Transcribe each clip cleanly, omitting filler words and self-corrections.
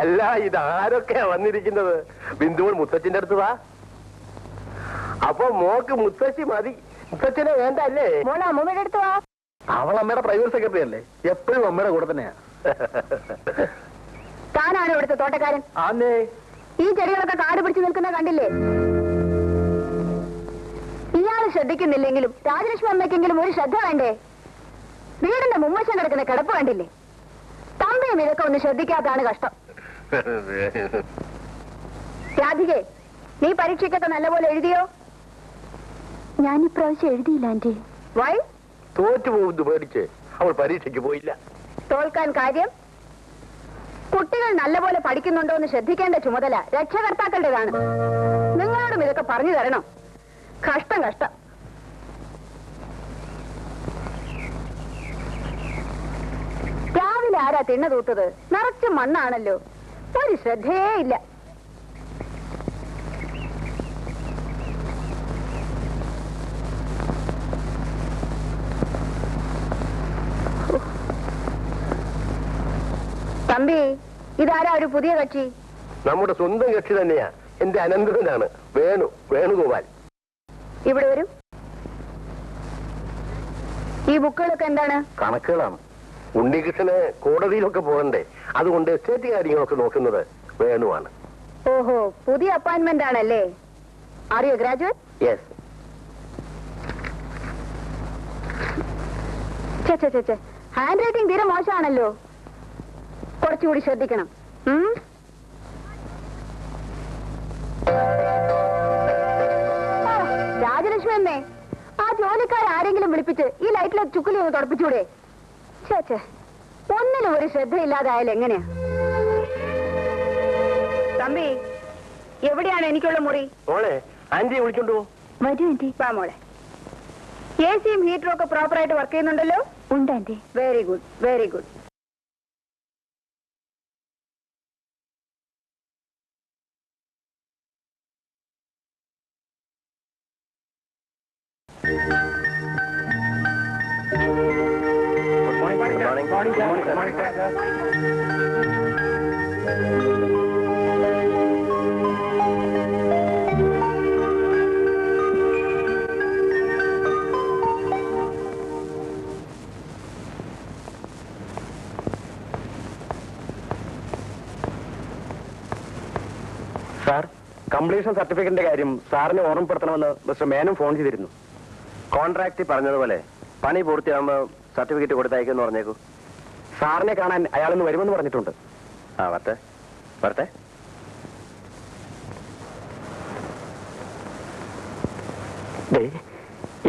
അല്ല, ഇതാരൊക്കെയാ വന്നിരിക്കുന്നത്? ബിന്ദുവൻ മുത്തച്ഛന്റെ അടുത്ത് വാ. അപ്പൊ മോക്ക് മുത്തച്ഛി മതി, മുത്തച്ഛനെ വേണ്ട അല്ലേ? മോളെ അമ്മൂമ്മയുടെ അടുത്ത് വാ. അവൾ അമ്മയുടെ പ്രൈവറ്റ് സെക്രട്ടറി അല്ലേ? എപ്പോഴും അമ്മയുടെ കൂടെ തന്നെയാ. താനാണ് ഇവിടുത്തെ തോട്ടക്കാരൻ? ആന്നേ. ഈ ചെടികളൊക്കെ കാട് പിടിച്ചു നിൽക്കുന്ന കണ്ടില്ലേ? ഇയാള് ശ്രദ്ധിക്കുന്നില്ലെങ്കിലും രാജലക്ഷ്മി അമ്മയ്ക്കെങ്കിലും ഒരു ശ്രദ്ധ വേണ്ടേ? വീടിന്റെ മുമ്മശം കിടക്കുന്ന കിടപ്പ് കണ്ടില്ലേ? തമ്പയും ഇതൊക്കെ ഒന്ന് ശ്രദ്ധിക്കാത്തതാണ് കഷ്ടം. രാധികേ, നീ പരീക്ഷയ്ക്കൊക്കെ നല്ലപോലെ എഴുതിയോ? ഞാൻ ഇപ്രാവശ്യം എഴുതിയില്ല ആന്റി. വൈ? തോറ്റുപോകുന്നു പേടിച്ച് അവൾ പരീക്ഷയ്ക്ക് പോയില്ല. തോൽക്കാൻ കാര്യം? കുട്ടികൾ നല്ലപോലെ പഠിക്കുന്നുണ്ടോ എന്ന് ശ്രദ്ധിക്കേണ്ട ചുമതല രക്ഷകർത്താക്കളുടേതാണ്. നിങ്ങളോടും ഇതൊക്കെ പറഞ്ഞു തരണം. കഷ്ടം കഷ്ടം. രാവിലെ ആരാ തിണ്ണ തൂത്തത്? നിറച്ച് മണ്ണാണല്ലോ, ഒരു ശ്രദ്ധയേ ഇല്ല. തമ്പി, ഇതാരാ ഒരു പുതിയ കക്ഷി? നമ്മുടെ സ്വന്തം കക്ഷി തന്നെയാ, എന്റെ അനന്തരനാണ്. വേണുഗോപാൽ. ഇവിടെ വരൂ. ഈ ബുക്കുകളൊക്കെ എന്താണ്? കണക്കുകളാണ്. ഉണ്ണികൃഷ്ണന് കോടതിയിലൊക്കെ പോകണ്ടേ, അതുകൊണ്ട് എസ്റ്റേറ്റ് കാര്യങ്ങളൊക്കെ നോക്കുന്നത് വേണുവാണ്. ഓഹോ, പുതിയ അപ്പോയിന്റ്മെന്റ് ആണല്ലേ? Are you graduate? Yes. Hand writing തീരെ മോശമാണല്ലോ, കുറച്ചുകൂടി ശ്രദ്ധിക്കണം. രാജലക്ഷ്മി അമ്മേ, ആ ജോലിക്കാരെങ്കിലും വിളിപ്പിച്ച് ഈ ലൈറ്റിലെ ചുക്കുലി ഒന്ന് തുടപ്പിച്ചൂടെ? ചേച്ചേ, ഒന്നിനും ഒരു ശ്രദ്ധയില്ലാതായാലും എങ്ങനെയാ? തമ്പി, എവിടെയാണ് എനിക്കുള്ള മുറി? മോളെ, ആന്റിയെ വിളിച്ചോണ്ടു പോ. വരൂ ആന്റി. വാ മോളെ. എ സിയും ഹീറ്ററും ഒക്കെ പ്രോപ്പറായിട്ട് വർക്ക് ചെയ്യുന്നുണ്ടല്ലോ? ഉണ്ട് aunty. Very good, very good. Sir, completion സർട്ടിഫിക്കറ്റിന്റെ കാര്യം സാറിനെ ഓർമ്മപ്പെടുത്തണമെന്ന് മിസ്റ്റർ മേനും ഫോൺ ചെയ്തിരുന്നു. കോൺട്രാക്ട് പറഞ്ഞതുപോലെ പണി പൂർത്തിയാകുമ്പോൾ സർട്ടിഫിക്കറ്റ് കൊടുത്തയക്കുമെന്ന് പറഞ്ഞേക്കൂ. സാറിനെ കാണാൻ അയാളൊന്ന് വരുമെന്ന് പറഞ്ഞിട്ടുണ്ട്. ആ, വരട്ടെ വരട്ടെ.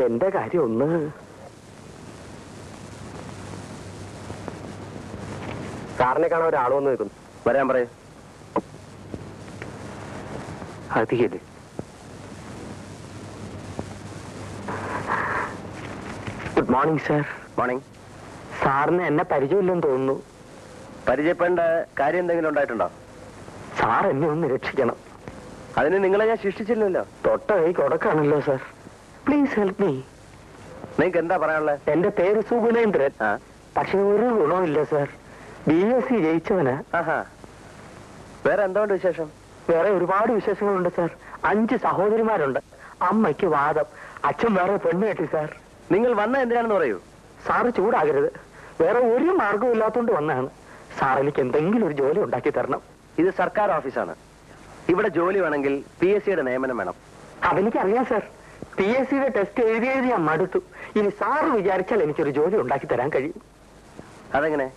എന്റെ കാര്യം ഒന്ന് സാറിനെ കാണാൻ ഒരാൾ വന്ന് നിൽക്കുന്നു. വരാൻ പറയൂ. അധികല്ലേ? Good morning sir. മോർണിംഗ്. സാറിന് എന്നെ പരിചയമില്ലെന്ന് തോന്നുന്നു. പരിചയപ്പെടേണ്ട കാര്യം എന്തെങ്കിലും ഉണ്ടായിട്ടുണ്ടോ? സാർ എന്നെ ഒന്ന് രക്ഷിക്കണം. അതിന് നിങ്ങളെ ഞാൻ ശിക്ഷിച്ചില്ലല്ലോ. തൊട്ട കൈ കൊടുക്കാണല്ലോ സാർ. Please help me. നിങ്ങൾക്ക് എന്താ പറയാനുള്ളത്? എന്റെ പേര് സുഗുണേന്ദ്രൻ. പക്ഷെ ഒരു ഗുണമില്ല സാർ. BSc ജയിച്ചവന്. വേറെ എന്തുകൊണ്ട് വിശേഷം? വേറെ ഒരുപാട് വിശേഷങ്ങളുണ്ട് സാർ. 5 സഹോദരിമാരുണ്ട്. അമ്മയ്ക്ക് വാദം, അച്ഛൻ വേറെ പെണ്ണ് കെട്ടി സാർ. നിങ്ങൾ വന്ന എന്തിനാണെന്ന് പറയൂ. സാറ് ചൂടാകരുത്. വേറെ ഒരു മാർഗവും ഇല്ലാത്തോണ്ട് വന്നാണ്. സാർ എനിക്ക് എന്തെങ്കിലും ഒരു ജോലി ഉണ്ടാക്കി തരണം. ഇത് സർക്കാർ ഓഫീസാണ്. ഇവിടെ ജോലി വേണമെങ്കിൽ PSCയുടെ നിയമനം വേണം. അതെനിക്കറിയാം സാർ. PSCയുടെ ടെസ്റ്റ് എഴുതി ഞാൻ മടുത്തു. ഇനി സാറ് വിചാരിച്ചാൽ എനിക്കൊരു ജോലി ഉണ്ടാക്കി തരാൻ കഴിയും. അതെങ്ങനെ?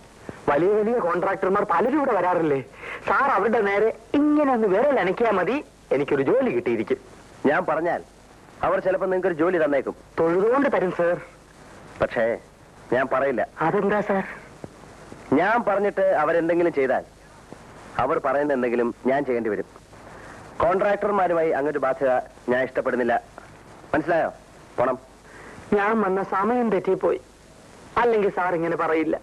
വലിയ വലിയ കോൺട്രാക്ടർമാർ പലരും ഇവിടെ വരാറില്ലേ? സാർ അവരുടെ നേരെ ഇങ്ങനെ ഒന്ന് വിരൽ അനക്കിയാൽ മതി, എനിക്കൊരു ജോലി കിട്ടിയിരിക്കും. ഞാൻ പറഞ്ഞാൽ അവർ ചിലപ്പോൾ നിങ്ങൾക്കൊരു ജോലി തന്നേക്കും. തൊഴുതുകൊണ്ട് തരും സാർ. പക്ഷേ ഞാൻ പറയില്ല. അതെന്താ സാർ? ഞാൻ പറഞ്ഞിട്ട് അവരെന്തെങ്കിലും ചെയ്താൽ അവർ പറയുന്ന എന്തെങ്കിലും ഞാൻ ചെയ്യേണ്ടി വരും. കോൺട്രാക്ടർമാരുമായി അങ്ങൊരു ബാധ്യത ഞാൻ ഇഷ്ടപ്പെടുന്നില്ല. മനസ്സിലായോ? പോണം. ഞാൻ വന്ന സമയം തെറ്റിപ്പോയി. അല്ലെങ്കിൽ സാർ ഇങ്ങനെ പറയില്ല.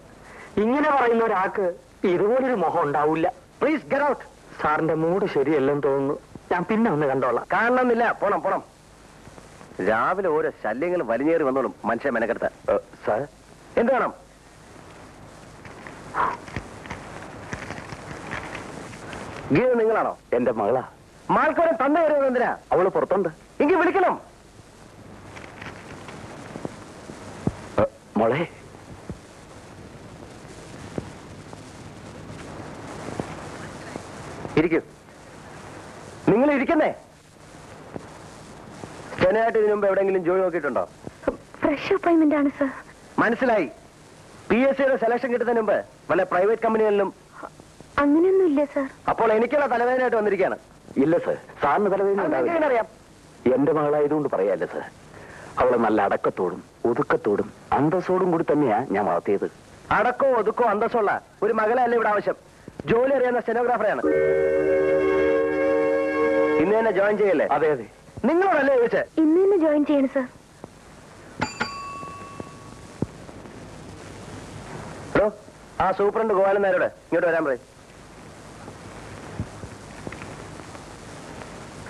ഇങ്ങനെ പറയുന്ന ഒരാൾക്ക് ഇതുപോലൊരു മോഹം ഉണ്ടാവില്ല. Please get out. സാറിന്റെ മൂഡ് ശരിയല്ലെന്ന് തോന്നുന്നു. ഞാൻ പിന്നെ ഒന്ന് കണ്ടോളാം. കാണണമെന്നില്ല. പോണം പോണം. രാവിലെ ഓരോ ശല്യങ്ങൾ വലിഞ്ഞേറി വന്നോളും മനുഷ്യ മെനക്കെടുത്ത. സാർ, എന്ത് വേണം? ഗീത നിങ്ങളാണോ? എന്റെ മകളാ. മാൾക്കോടെ തന്നു വരുന്നത് എന്തിനാ? അവള് പുറത്തുണ്ട്. എങ്കിൽ വിളിക്കണം. മോളെ, ഇരിക്കൂ. നിങ്ങൾ ഇരിക്കുന്നേ. സ്റ്റെനോയായിട്ട് ഇതിനു മുമ്പ് എവിടെയെങ്കിലും ജോലി നോക്കിയിട്ടുണ്ടോ? ഫ്രഷ് അപ്പോയിന്റ്മെന്റ് ആണ് സർ. മനസ്സിലായി. PSCയുടെ സെലക്ഷൻ കിട്ടുന്നതിന് മുമ്പ് വല്ല പ്രൈവറ്റ് കമ്പനികളിലും? അങ്ങനെയൊന്നും ഇല്ല സർ. അപ്പോൾ എനിക്കുള്ള തലവേദനയായിട്ട് വന്നിരിക്കുകയാണ്. ഇല്ല സർ, സാറിന് തലവേദന എങ്ങനെ അറിയാം? എന്റെ മകളായതുകൊണ്ട് പറയാല്ല സർ. അവളെ നല്ല അടക്കത്തോടും ഒതുക്കത്തോടും അന്തസ്സോടും കൂടി തന്നെയാ ഞാൻ വളർത്തിയത്. അടക്കോ ഒതുക്കോ അന്തസ്സുള്ള ഒരു മകളെ അല്ല ഇവിടെ ആവശ്യം. ജോലി അറിയുന്ന സ്റ്റെനോഗ്രാഫറെയാണ്. ഇന്ന് തന്നെ ജോയിൻ ചെയ്യല്ലേ? അതെ അതെ. നിങ്ങളോടല്ലേ ചോദിച്ചേ? ഇന്ന് തന്നെ ജോയിൻ ചെയ്യണം സർ. ഹലോ, ആ സൂപ്രണ്ട് ഗോപാലൻ നായരോട് ഇങ്ങോട്ട് വരാൻ പറയും.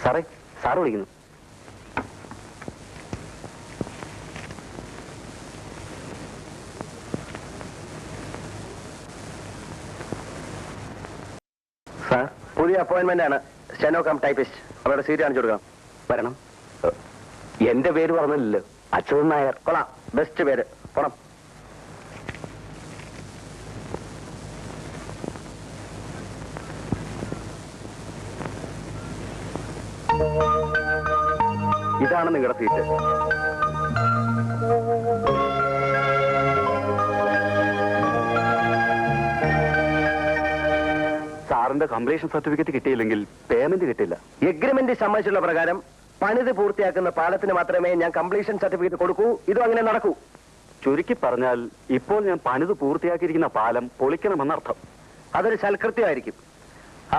സാറേ, സാറ് വിളിക്കുന്നു. സാർ, പുതിയ അപ്പോയിന്റ്മെന്റ് ആണ്. Steno cum typist. അവരുടെ സീറ്റ് കാണിച്ചു കൊടുക്കാം. വരണം. എന്റെ പേര് പറഞ്ഞില്ലല്ലോ. അച്യുതൻ നായർ. കൊള്ളാം, ബെസ്റ്റ് പേര്. പോണം. ഇതാണ് നിങ്ങളുടെ സീറ്റ്. സാറിന്റെ കംപ്ലീഷൻ സർട്ടിഫിക്കറ്റ് കിട്ടിയില്ലെങ്കിൽ പേയ്മെന്റ് കിട്ടില്ല. എഗ്രിമെന്റ് സമ്മതിച്ചുള്ള പ്രകാരം പണിത് പൂർത്തിയാക്കുന്ന പാലത്തിന് മാത്രമേ ഞാൻ കംപ്ലീഷൻ സർട്ടിഫിക്കറ്റ് കൊടുക്കൂ. ഇതും അങ്ങനെ നടക്കൂ. ചുരുക്കി പറഞ്ഞാൽ ഇപ്പോൾ ഞാൻ പണിത് പൂർത്തിയാക്കിയിരിക്കുന്ന പാലം പൊളിക്കണമെന്നർത്ഥം. അതൊരു സൽകൃത്യമായിരിക്കും.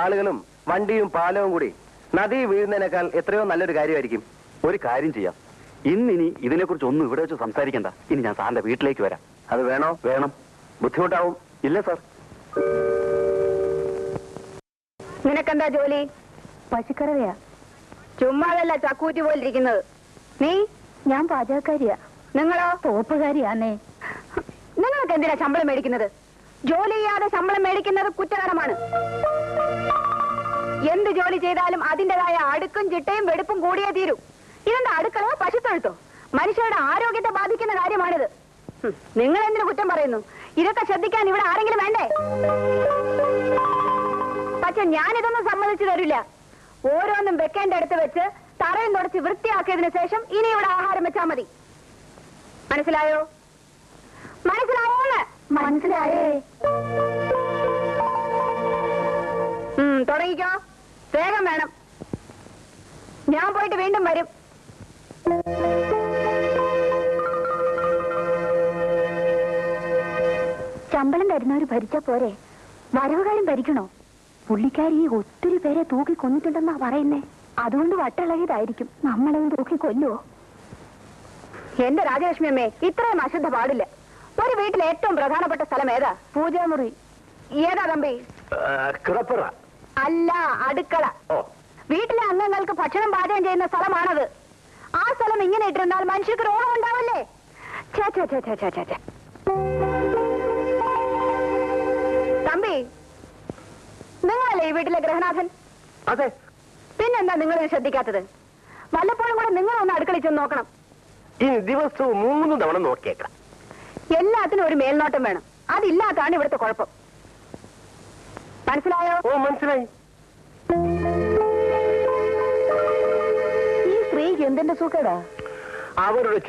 ആളുകളും വണ്ടിയും പാലവും കൂടി നദി വീഴുന്നതിനേക്കാൾ എത്രയോ നല്ലൊരു കാര്യമായിരിക്കും. ഒരു കാര്യം ചെയ്യാം, ഇന്നിനി ഇതിനെക്കുറിച്ച് ഒന്നും ഇവിടെ വെച്ച് സംസാരിക്കണ്ട. ഇനി ഞാൻ സാറിന്റെ വീട്ടിലേക്ക് വരാം. അത് വേണോ? വേണം. ബുദ്ധിമുട്ടാവും. ഇല്ല സാർ. നിനക്കെന്താ ജോലി? പശുക്കറവയാ. ചുമ്മാതല്ല ചക്കൂറ്റി പോലിരിക്കുന്നത്. നീ? ഞാൻ പാചകക്കാരിയാ. നിങ്ങളോ? തോപ്പുകാരിയാന്നേ. നിങ്ങൾക്ക് എന്തിനാ ശമ്പളം മേടിക്കുന്നത്? ജോലി ചെയ്യാതെ ശമ്പളം മേടിക്കുന്നത് കുറ്റകരമാണ്. എന്ത് ജോലി ചെയ്താലും അതിന്റേതായ അടുക്കും ചിട്ടയും വെടുപ്പും കൂടിയേ തീരൂ. ഇതെന്താ അടുക്കളയോ പശുത്തൊഴുത്തോ? മനുഷ്യരുടെ ആരോഗ്യത്തെ ബാധിക്കുന്ന കാര്യമാണിത്. നിങ്ങൾ എന്തിനു കുറ്റം പറയുന്നു? ഇതൊക്കെ ശ്രദ്ധിക്കാൻ ഇവിടെ ആരെങ്കിലും വേണ്ടേ? പക്ഷെ ഞാനിതൊന്നും സമ്മതിച്ചു തരില്ല. ഓരോന്നും വെക്കേണ്ട അടുത്ത് വെച്ച് തറയും തുടച്ച് വൃത്തിയാക്കിയതിനു ശേഷം ഇനി ഇവിടെ ആഹാരം വെച്ചാൽ മതി. മനസ്സിലായോ? മനസ്സിലായോന്ന്? മനസ്സിലായേ. തുടങ്ങിക്കോ. വേഗം വേണം. ഞാൻ പോയിട്ട് വീണ്ടും വരും. ശമ്പളം തരുന്നവര് ഭരിച്ചാ പോരെ, വരവുകാരും ഭരിക്കണോ? പുള്ളിക്കാരി ഒത്തിരി പേരെ തൂക്കി കൊന്നിട്ടുണ്ടെന്നാ പറയുന്നേ. അതുകൊണ്ട് വട്ടിളകിയതായിരിക്കും. നമ്മളത് തൂക്കി കൊല്ലുവോ? എന്റെ രാജലക്ഷ്മി അമ്മേ, ഇത്രയും അശുദ്ധ പാടില്ല. ഒരു വീട്ടിലെ ഏറ്റവും പ്രധാനപ്പെട്ട സ്ഥലം ഏതാ? പൂജാമുറി. ഏതാ തമ്പി? കിടപ്പറ. അല്ല, അടുക്കള. വീട്ടിലെ അംഗങ്ങൾക്ക് ഭക്ഷണം പാചകം ചെയ്യുന്ന സ്ഥലമാണത്. ആ സ്ഥലം ഇങ്ങനെ ഇട്ടിരുന്നാൽ മനുഷ്യർക്ക് രോഗം ഉണ്ടാവില്ലേ? തമ്പി, നിങ്ങളല്ലേ ഈ വീട്ടിലെ ഗൃഹനാഥൻ? അതെ. പിന്നെന്താ നിങ്ങൾ ഇത് ശ്രദ്ധിക്കാത്തത്? വല്ലപ്പോഴും കൂടെ നിങ്ങളൊന്ന് അടുക്കളയിൽ ചെന്ന് നോക്കണം. ഇനി ദിവസവും 3 തവണ നോക്കിയേക്കാം. എല്ലാത്തിനും ഒരു മേൽനോട്ടം വേണം. അതില്ലാത്താണ് ഇവിടുത്തെ കുഴപ്പം. മനസ്സിലായോ? ഓ, മനസ്സിലായി. ഈ സ്ത്രീക്ക് എന്തിന്റെ സുഖടാ? അവരുടെ